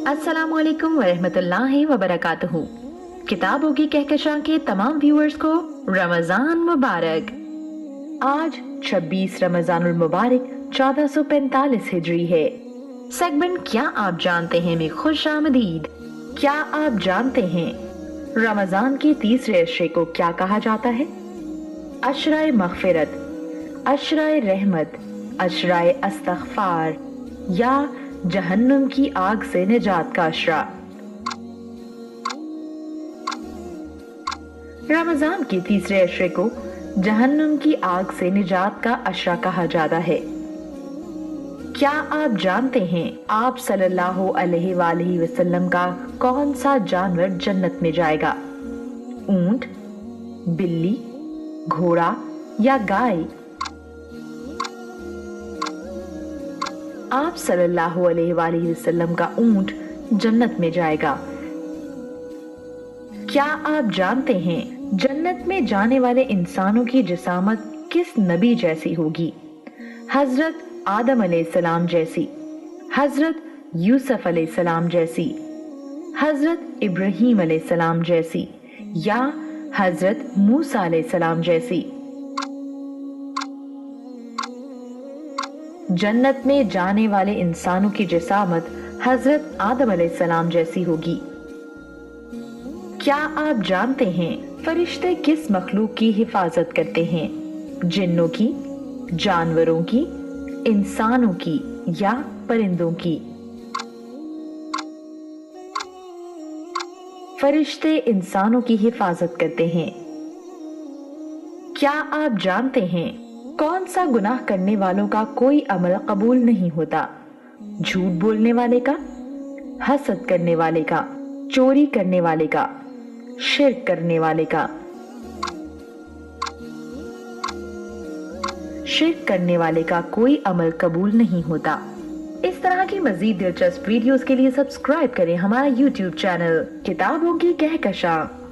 अस्सलामु अलैकुम वरहमतुल्लाहि वबरकातुहू। किताबों की कहकशां के तमाम व्यूअर्स को रमजान मुबारक। आज 26 रमजानुल मुबारक 1445 हिजरी है। सेगमेंट क्या आप जानते हैं में खुश आमदीद। क्या आप जानते हैं रमजान के तीसरे अशरे को क्या कहा जाता है? अशराए मगफिरत, अशराए रहमत, अशराए इस्तग़फ़ार या जहन्नुम की आग से निजात का अशरा। रमजान के तीसरे अशरे को जहन्नुम की आग से निजात का अशरा कहा जाता है। क्या आप जानते हैं आप सल्लल्लाहु अलैहि वसल्लम का कौन सा जानवर जन्नत में जाएगा? ऊंट, बिल्ली, घोड़ा या गाय? आप सल्लल्लाहु अलैहि वसल्लम का ऊंट जन्नत में जाएगा। क्या आप जानते हैं जन्नत में जाने वाले इंसानों की जिसामत किस नबी जैसी होगी? हजरत आदम अलैहिस्सलाम जैसी, हजरत यूसुफ अलैहिस्सलाम जैसी, हजरत इब्राहीम अलैहिस्सलाम जैसी या हजरत मूसा अलैहिस्सलाम जैसी? जन्नत में जाने वाले इंसानों की जिसामत हजरत आदम अलैहिस्सलाम जैसी होगी। क्या आप जानते हैं फरिश्ते किस मखलूक की हिफाजत करते हैं? जिन्नों की, जानवरों की, इंसानों की या परिंदों की? फरिश्ते इंसानों की हिफाजत करते हैं। क्या आप जानते हैं कौन सा गुनाह करने वालों का कोई अमल कबूल नहीं होता? झूठ बोलने वाले का, हसद करने वाले का, चोरी करने वाले का, शिर्क करने वाले का? शिर्क करने वाले का कोई अमल कबूल नहीं होता। इस तरह की मजीद दिलचस्प वीडियोस के लिए सब्सक्राइब करें हमारा YouTube चैनल किताबों की कहकशां।